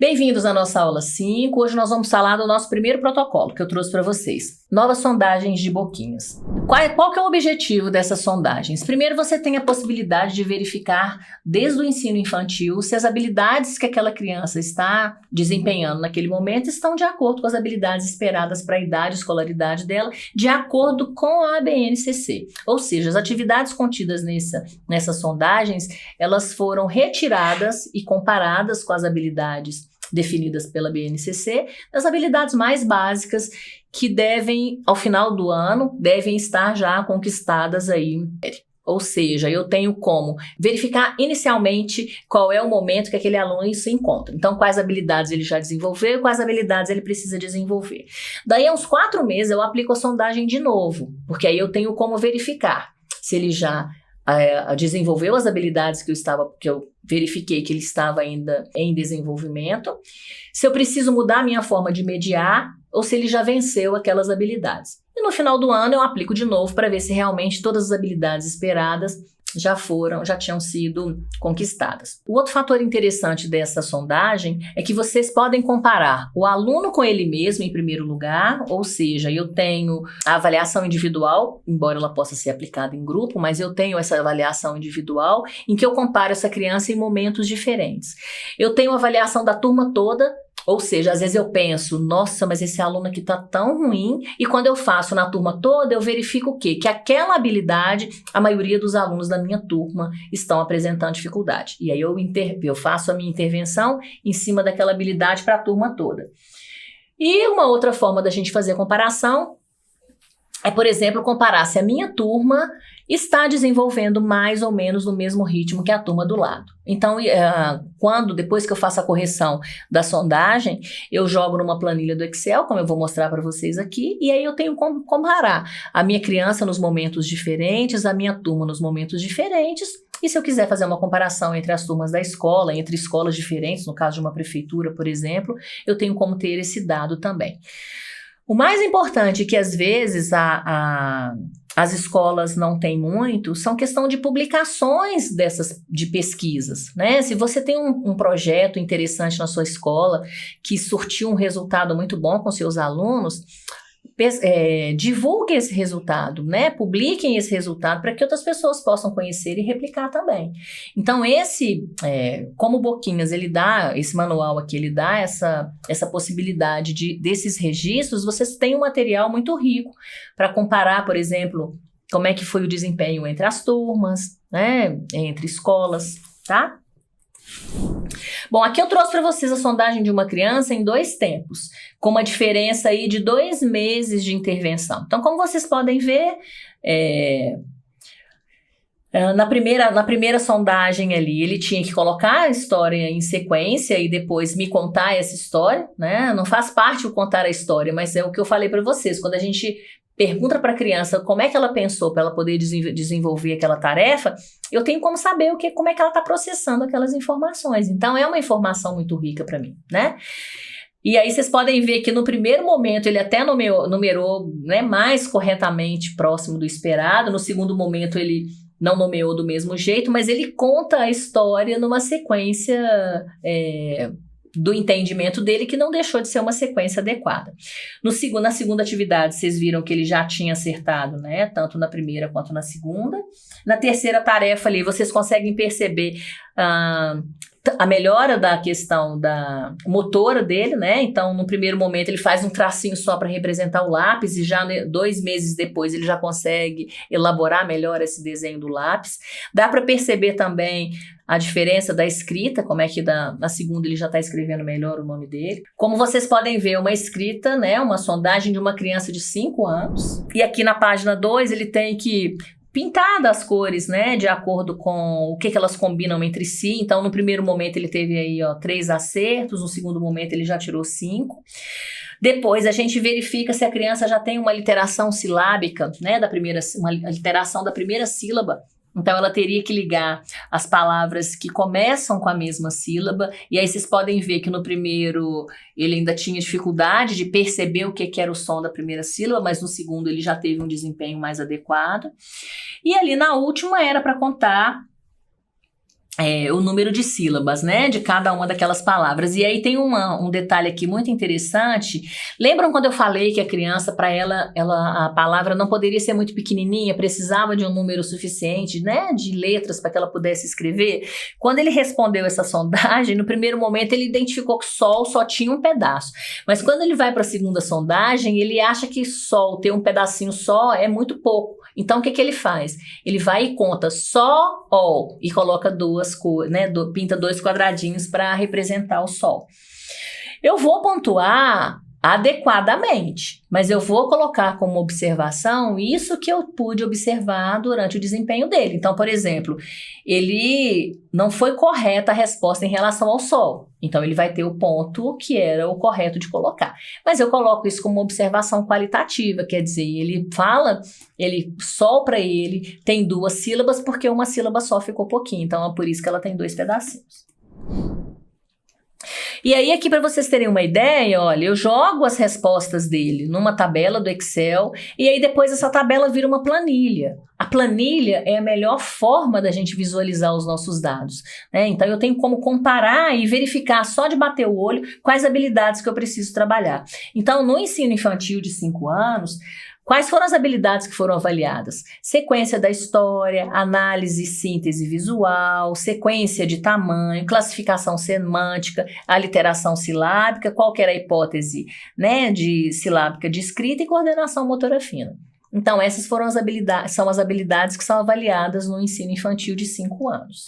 Bem-vindos à nossa aula 5. Hoje nós vamos falar do nosso primeiro protocolo que eu trouxe para vocês. Novas sondagens de boquinhas. Qual que é o objetivo dessas sondagens? Primeiro, você tem a possibilidade de verificar desde o ensino infantil se as habilidades que aquela criança está desempenhando naquele momento estão de acordo com as habilidades esperadas para a idade e escolaridade dela, de acordo com a BNCC. Ou seja, as atividades contidas nessas sondagens, elas foram retiradas e comparadas com as habilidades definidas pela BNCC, das habilidades mais básicas que devem, ao final do ano, devem estar já conquistadas aí. Ou seja, eu tenho como verificar inicialmente qual é o momento que aquele aluno se encontra. Então, quais habilidades ele já desenvolveu e quais habilidades ele precisa desenvolver. Daí, a uns 4 meses, eu aplico a sondagem de novo, porque aí eu tenho como verificar se ele já desenvolveu as habilidades que eu verifiquei que ele estava ainda em desenvolvimento, se eu preciso mudar a minha forma de mediar ou se ele já venceu aquelas habilidades. E no final do ano eu aplico de novo para ver se realmente todas as habilidades esperadas já tinham sido conquistadas. O outro fator interessante dessa sondagem é que vocês podem comparar o aluno com ele mesmo em primeiro lugar, ou seja, eu tenho a avaliação individual, embora ela possa ser aplicada em grupo, mas eu tenho essa avaliação individual em que eu comparo essa criança em momentos diferentes. Eu tenho a avaliação da turma toda. Ou seja, às vezes eu penso, nossa, mas esse aluno aqui tá tão ruim, e quando eu faço na turma toda, eu verifico o quê? Que aquela habilidade, a maioria dos alunos da minha turma estão apresentando dificuldade. E aí eu faço a minha intervenção em cima daquela habilidade para a turma toda. E uma outra forma da gente fazer a comparação é, por exemplo, comparar se a minha turma está desenvolvendo mais ou menos no mesmo ritmo que a turma do lado. Então, depois que eu faço a correção da sondagem, eu jogo numa planilha do Excel, como eu vou mostrar para vocês aqui, e aí eu tenho como comparar a minha criança nos momentos diferentes, a minha turma nos momentos diferentes, e se eu quiser fazer uma comparação entre as turmas da escola, entre escolas diferentes, no caso de uma prefeitura, por exemplo, eu tenho como ter esse dado também. O mais importante que às vezes as escolas não têm muito são questão de publicações de pesquisas, né? Se você tem um projeto interessante na sua escola que surtiu um resultado muito bom com seus alunos, divulguem esse resultado, né? Publiquem esse resultado para que outras pessoas possam conhecer e replicar também. Então, como o Boquinhas, esse manual aqui, ele dá essa possibilidade desses registros, vocês têm um material muito rico para comparar, por exemplo, como é que foi o desempenho entre as turmas, né? Entre escolas, tá? Bom, aqui eu trouxe para vocês a sondagem de uma criança em 2 tempos, com uma diferença aí de 2 meses de intervenção. Então, como vocês podem ver, na primeira sondagem ali, ele tinha que colocar a história em sequência e depois me contar essa história, né? Não faz parte o contar a história, mas é o que eu falei para vocês, quando a gente pergunta para a criança como é que ela pensou para ela poder desenvolver aquela tarefa, eu tenho como saber como é que ela está processando aquelas informações. Então, é uma informação muito rica para mim, né? E aí vocês podem ver que no primeiro momento ele até numerou, né, mais corretamente próximo do esperado, no segundo momento ele não nomeou do mesmo jeito, mas ele conta a história numa sequência do entendimento dele, que não deixou de ser uma sequência adequada. Na segunda atividade, vocês viram que ele já tinha acertado, né? Tanto na primeira quanto na segunda. Na terceira tarefa ali, vocês conseguem perceber a melhora da questão da motora dele, né? Então, no primeiro momento, ele faz um tracinho só para representar o lápis e já 2 meses depois ele já consegue elaborar melhor esse desenho do lápis. Dá para perceber também a diferença da escrita, como é que na segunda ele já está escrevendo melhor o nome dele. Como vocês podem ver, uma escrita, né? Uma sondagem de uma criança de 5 anos. E aqui na página 2 ele tem que pintar das cores, né, de acordo com o que elas combinam entre si. Então, no primeiro momento ele teve aí, 3 acertos, no segundo momento ele já tirou 5. Depois a gente verifica se a criança já tem uma literação silábica, né, uma literação da primeira sílaba. Então, ela teria que ligar as palavras que começam com a mesma sílaba, e aí vocês podem ver que no primeiro ele ainda tinha dificuldade de perceber o que era o som da primeira sílaba, mas no segundo ele já teve um desempenho mais adequado. E ali na última era para contar o número de sílabas, né, de cada uma daquelas palavras. E aí tem um detalhe aqui muito interessante. Lembram quando eu falei que a criança, para ela, a palavra não poderia ser muito pequenininha, precisava de um número suficiente, né, de letras para que ela pudesse escrever? Quando ele respondeu essa sondagem, no primeiro momento ele identificou que sol só tinha um pedaço. Mas quando ele vai para a segunda sondagem, ele acha que sol ter um pedacinho só é muito pouco. Então, o que ele faz? Ele vai e conta só Sol e coloca duas cores, né? Pinta 2 quadradinhos para representar o Sol. Eu vou pontuar adequadamente, mas eu vou colocar como observação isso que eu pude observar durante o desempenho dele. Então, por exemplo, ele não foi correta a resposta em relação ao Sol. Então, ele vai ter o ponto que era o correto de colocar. Mas eu coloco isso como observação qualitativa, quer dizer, Sol para ele tem 2 sílabas porque uma sílaba só ficou pouquinho. Então, é por isso que ela tem 2 pedacinhos. E aí aqui para vocês terem uma ideia, olha, eu jogo as respostas dele numa tabela do Excel e aí depois essa tabela vira uma planilha. A planilha é a melhor forma da gente visualizar os nossos dados, né? Então eu tenho como comparar e verificar só de bater o olho quais habilidades que eu preciso trabalhar. Então no ensino infantil de 5 anos, quais foram as habilidades que foram avaliadas? Sequência da história, análise e síntese visual, sequência de tamanho, classificação semântica, aliteração silábica, qual que era a hipótese, né, de silábica de escrita e coordenação motora fina. Então, essas foram são as habilidades que são avaliadas no ensino infantil de 5 anos.